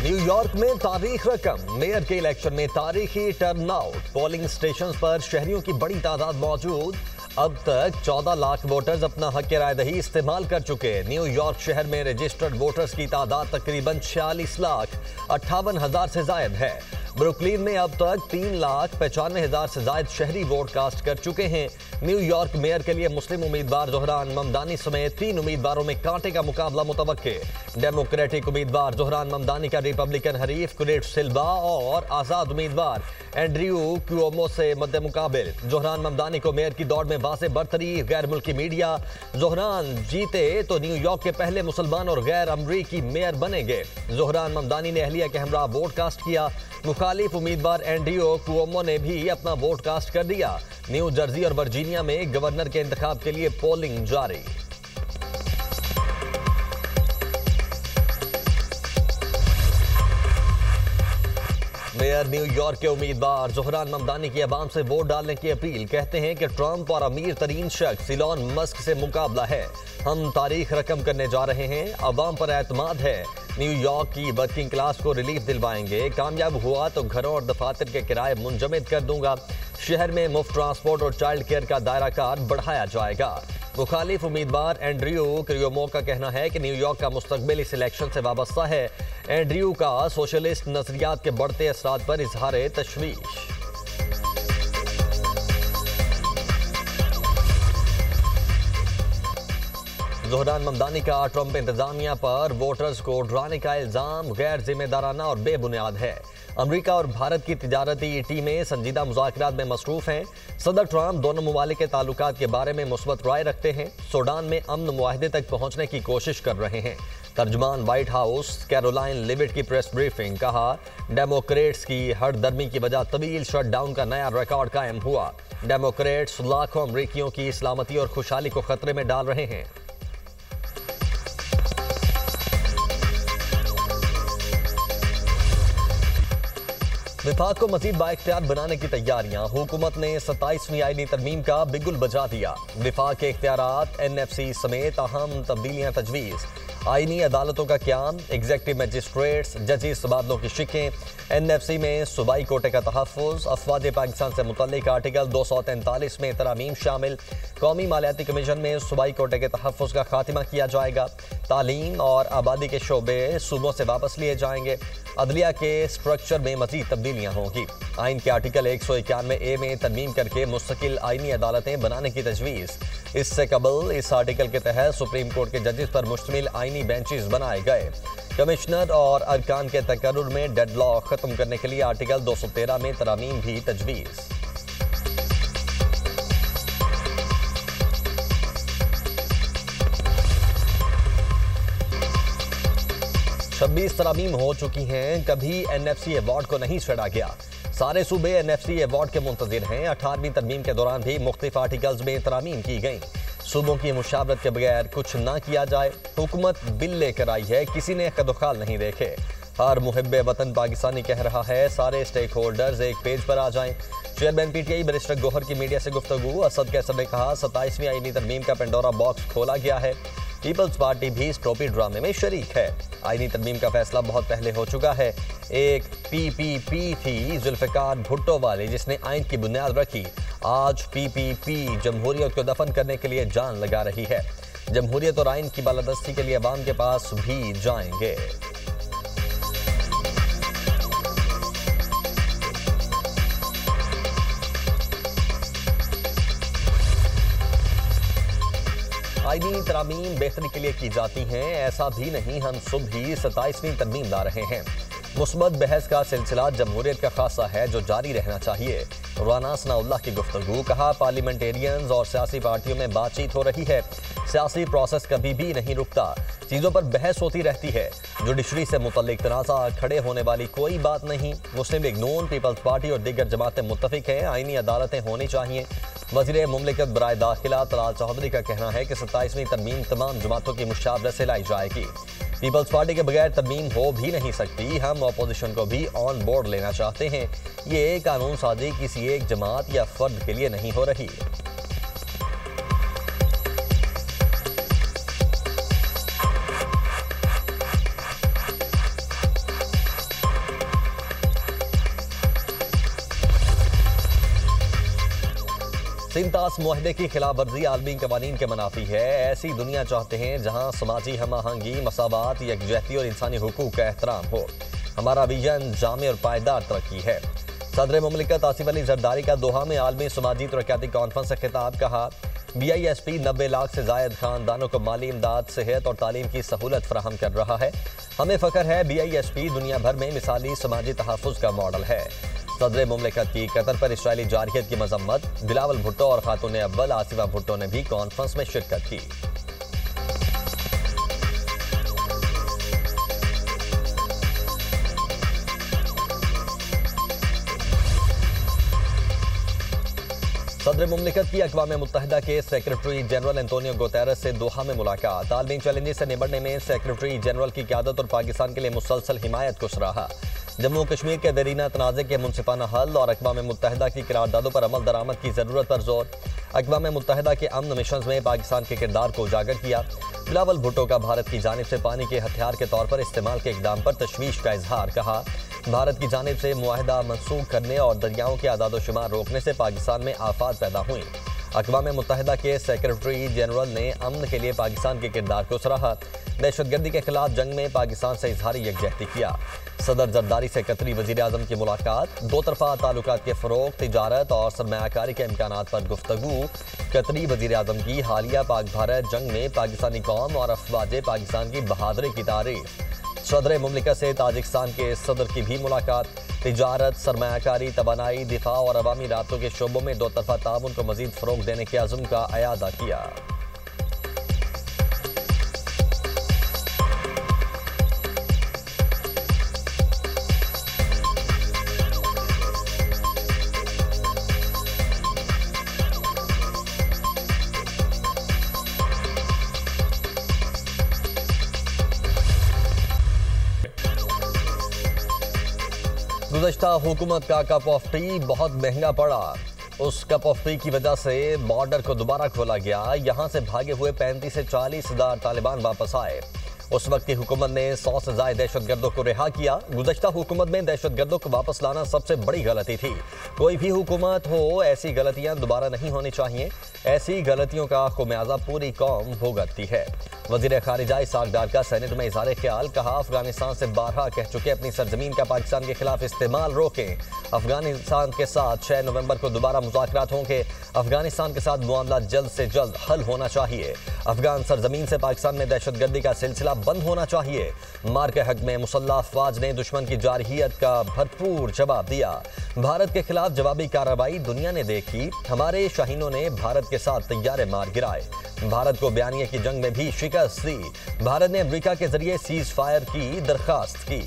New York में तारीख रकम, मेयर के इलेक्शन में तारीखी टर्नआउट, पोलिंग स्टेशन पर शहरियों की बड़ी तादाद मौजूद। अब तक 14 लाख वोटर्स अपना हक राय दही इस्तेमाल कर चुके। न्यूयॉर्क शहर में रजिस्टर्ड वोटर्स की तादाद तकरीबन 46,58,000 से जायद है। ब्रुकलिन में अब तक 3,95,000 से जायद शहरी वोट कास्ट कर चुके हैं। न्यूयॉर्क मेयर के लिए मुस्लिम उम्मीदवार जोहरान ममदानी समेत 3 उम्मीदवारों में कांटे का मुकाबला मुतवक्के। डेमोक्रेटिक उम्मीदवार जोहरान ममदानी का रिपब्लिकन हरीफ कुरेट सिल्वा और आजाद उम्मीदवार एंड्रयू क्यूओमो से मद्दे मुकाबिल। जोहरान ममदानी को मेयर की दौड़ में वाज़ेह बरतरी। गैर मुल्की मीडिया, जोहरान जीते तो न्यूयॉर्क के पहले मुसलमान और गैर अमरीकी मेयर बनेंगे। जोहरान ममदानी ने अहलिया के हमरा वोट कास्ट किया। मुखालिफ उम्मीदवार एंड्रयू क्यूओमो ने भी अपना वोट कास्ट कर दिया। न्यू जर्सी और वर्जीनिया में गवर्नर के इंतखाब के लिए पोलिंग जारी। मेयर न्यूयॉर्क के उम्मीदवार जोहरान ममदानी की अवाम से वोट डालने की अपील। कहते हैं कि ट्रंप और अमीर तरीन शख्स इलॉन मस्क से मुकाबला है। हम तारीख रकम करने जा रहे हैं, अवाम पर एतमाद है। न्यूयॉर्क की वर्किंग क्लास को रिलीफ दिलवाएंगे। कामयाब हुआ तो घरों और दफातर के किराए मुंजमद कर दूंगा। शहर में मुफ्त ट्रांसपोर्ट और चाइल्ड केयर का दायरा कार बढ़ाया जाएगा। मुखालिफ उम्मीदवार एंड्रयू क्यूओमो का कहना है कि न्यूयॉर्क का मुस्तकबिल इस इलेक्शन से वाबस्ता है। एंड्रयू का सोशलिस्ट नजरियात के बढ़ते असरात पर इजहार तशवीश। जोहरान ममदानी का ट्रंप इंतजामिया पर वोटर्स को डराने का इल्जाम गैर जिम्मेदाराना और बेबुनियाद है। अमेरिका और भारत की तिजारती टीमें संजीदा मुज़ाकरात में मसरूफ हैं। सदर ट्रंप दोनों ममालिक के ताल्लुकात के बारे में मुस्बत राय रखते हैं। सूडान में अमन मुआहदे तक पहुंचने की कोशिश कर रहे हैं। तर्जुमान व्हाइट हाउस कैरोलाइन लिविट की प्रेस ब्रीफिंग। कहा, डेमोक्रेट्स की हरदर्मी की वजह तवील शटडाउन का नया रिकॉर्ड कायम हुआ। डेमोक्रेट्स लाखों अमरीकियों की सलामती और खुशहाली को खतरे में डाल रहे हैं। विफाक को मजीद बाइख्तियार बनाने की तैयारियां। हुकूमत ने 27वीं आईनी तरमीम का बिगुल बजा दिया। विफाक के इख्तियारात, NFC समेत अहम तब्दीलियां तजवीज़। आईनी अदालतों का क्याम, एग्जेक्टिव मजिस्ट्रेट्स, जजेस तबादलों की शिकें। NFC में सूबाई कोटे का तहफ़्फ़ुज़। अफ़वाज पाकिस्तान से मुतल्लिक़ आर्टिकल 243 में तरामीम शामिल। कौमी मालियाती कमीशन में सूबाई कोटे के तहफ़्फ़ुज़ का खात्मा किया जाएगा। तालीम और आबादी के शोबे सूबों से वापस लिए जाएंगे। अदलिया के स्ट्रक्चर में मज़ीद तब्दीलियाँ होंगी। आइन के आर्टिकल 191A में तरमीम करके मुस्तकिल आइनी अदालतें बनाने की तजवीज़। इससे कबल इस आर्टिकल के तहत सुप्रीम कोर्ट के जजेस पर मुश्तमिल आइनी बेंचेस बनाए गए। कमिश्नर और अरकान के तकर्रुर में डेडलॉक खत्म करने के लिए आर्टिकल 213 में तरामीम भी तजवीज़। 26 तरामीम हो चुकी हैं। कभी NFC अवार्ड को नहीं छेड़ा गया। सारे सूबे NFC अवार्ड के मुंतजिर हैं। 18वीं तरमीम के दौरान भी मुख्तलिफ आर्टिकल्स में तरामीम की गई। सूबों की मुशावरत के बगैर कुछ ना किया जाए। हुकूमत बिल लेकर आई है, किसी ने कदोखाल नहीं देखे। हर मुहिब्बे वतन पाकिस्तानी कह रहा है, सारे स्टेक होल्डर्स एक पेज पर आ जाएं। चेयरमैन PTI बैरिस्टर गौहर की मीडिया से गुफ्तगू। असद कैसर ने कहा, 27वीं आईनी तरमीम का पेंडोरा बॉक्स खोला गया है। पीपल्स पार्टी भी इस टोपी ड्रामे में शरीक है। आईनी तरमीम का फैसला बहुत पहले हो चुका है। एक PPP थी जुल्फ़िकार भुट्टो वाली, जिसने आइन की बुनियाद रखी। आज PPP जमहूरियत को दफन करने के लिए जान लगा रही है। जमहूरियत और आइन की बालादस्ती के लिए अवाम के पास भी जाएंगे। आईनी तरामीम बेहतरी के लिए की जाती हैं, ऐसा भी नहीं हम सुबह ही 27वीं तरमीम ला रहे हैं। मुस्बत बहस का सिलसिला जमहूरियत का खासा है जो जारी रहना चाहिए। राना सनाउल्लाह की गुफ्तगू। कहा, पार्लियामेंटेरियंस और सियासी पार्टियों में बातचीत हो रही है। सियासी प्रोसेस कभी भी नहीं रुकता, चीज़ों पर बहस होती रहती है। जुडिशरी से मुतल्लिक तनाज़ा खड़े होने वाली कोई बात नहीं। मुस्लिम लीग नून, पीपल्स पार्टी और दीगर जमातें मुत्तफिक हैं, आईनी अदालतें होनी चाहिए। वज़ीर मुमलिकत बराए दाखिला तलाल चौधरी का कहना है कि 27वीं तरमीम तमाम जमातों की मुशावरत से लाई जाएगी। पीपल्स पार्टी के बगैर तरमीम हो भी नहीं सकती। हम अपोजिशन को भी ऑन बोर्ड लेना चाहते हैं। ये कानून साजी किसी एक जमात या फर्द के लिए नहीं हो रही। सिंतास मुआहदे की खिलाफ वर्जी आलमी कवानीन के मनाफी है। ऐसी दुनिया चाहते हैं जहां समाजी हम आहंगी, मसावात, यकजहती और इंसानी हुकूक का एहतराम हो। हमारा विजन जामे और पायदार तरक्की है। सदर मुमलिकत आसिफ अली जरदारी का दोहा में आलमी समाजी तरक्याती कॉन्फ्रेंस से खिताब। कहा, BISP 90 लाख से जायद खानदानों को माली इमदाद, सेहत और तालीम की सहूलत फराहम कर रहा है। हमें फ़ख्र है BISP दुनिया भर में मिसाली समाजी तहफ़्फ़ुज़ का मॉडल है। सदर मुमलिकत की कतर पर इसराइली जारहियत की मजम्मत। बिलावल भुट्टो और खातून अव्वल आसिफा भुट्टो ने भी कॉन्फ्रेंस में शिरकत की। सदर मुमलिकत की अक़वाम मुत्तहिदा के सेक्रेटरी जनरल एंटोनियो गुतेरेस से दोहा में मुलाकात। आलमी चैलेंजेस से निपटने में सेक्रेटरी जनरल की क़यादत और पाकिस्तान के लिए मुसलसल हिमायत को सराहा। जम्मू कश्मीर के दरीना तनाज़े के मुनसिफाना हल और अक़वाम मुत्तहिदा की करारदादों पर अमल दरामद की ज़रूरत पर जोर। अक़वाम मुत्तहिदा के अमन मिशन में पाकिस्तान के किरदार को उजागर किया। बिलावल भुट्टो का भारत की जानिब से पानी के हथियार के तौर पर इस्तेमाल के इक़दाम पर तशवीश का इजहार। कहा, भारत की जानिब से मुआहदा मनसूख करने और दरियाओं के आदादोशुमार रोकने से पाकिस्तान में आफात पैदा हुई। अक़वाम मुत्तहिदा के सेक्रेटरी जनरल ने अमन के लिए पाकिस्तान के किरदार को सराहा। दहशतगर्दी के खिलाफ जंग में पाकिस्तान से इजहार यकजहती किया। सदर जरदारी से कतरी वज़ीर आज़म की मुलाकात। दो तरफ़ा ताल्लुकात के फ़रोग़, तिजारत और सरमायाकारी के इम्कानात पर गुफ्तगू। कतरी वज़ीर आज़म की हालिया पाक भारत जंग में पाकिस्तानी कौम और अफवाज पाकिस्तान की बहादुरी की तारीफ। सदर मुमलिकत से ताजिकिस्तान के सदर की भी मुलाकात। तिजारत, सरमायाकारी, तवानाई, दिफा और अवामी राब्तों के शोबों में दो तरफ़ा ताउन को मज़ीद फ़रोग़ देने के अज़्म का अयादा किया। गुज़श्ता हुकूमत का कप ऑफ टी बहुत महंगा पड़ा। उस कप ऑफ टी की वजह से बॉर्डर को दोबारा खोला गया। यहाँ से भागे हुए 35 से 40 हज़ार तालिबान वापस आए। उस वक्त की हुकूमत ने 100 से ज़ायद दहशतगर्दों को रिहा किया। गुज़श्ता हुकूमत में दहशतगर्दों को वापस लाना सबसे बड़ी गलती थी। कोई भी हुकूमत हो, ऐसी गलतियाँ दोबारा नहीं होनी चाहिए। ऐसी गलतियों का खुमियाजा पूरी कौम भुगतती है। वज़ीर ख़ारिजा इसाक डार का सेनेट में इज़हार ख्याल। कहा, अफगानिस्तान से बारहा कह चुके अपनी सरजमीन का पाकिस्तान के खिलाफ इस्तेमाल रोकें। अफगानिस्तान के साथ 6 नवंबर को दोबारा मुज़ाकरात होंगे। अफगानिस्तान के साथ मामला जल्द से जल्द हल होना चाहिए। अफगान सरजमीन से पाकिस्तान में दहशतगर्दी का सिलसिला बंद होना चाहिए। मार के हक में मुसल्लह अफवाज ने दुश्मन की जारहियत का भरपूर जवाब दिया। भारत के खिलाफ जवाबी कार्रवाई दुनिया ने देखी। हमारे शाहीनों ने भारत के साथ तैयारे मार गिराए। भारत को बयानिया की जंग में भी शिकस्त दी। भारत ने अमेरिका के जरिए सीज फायर की दरखास्त की।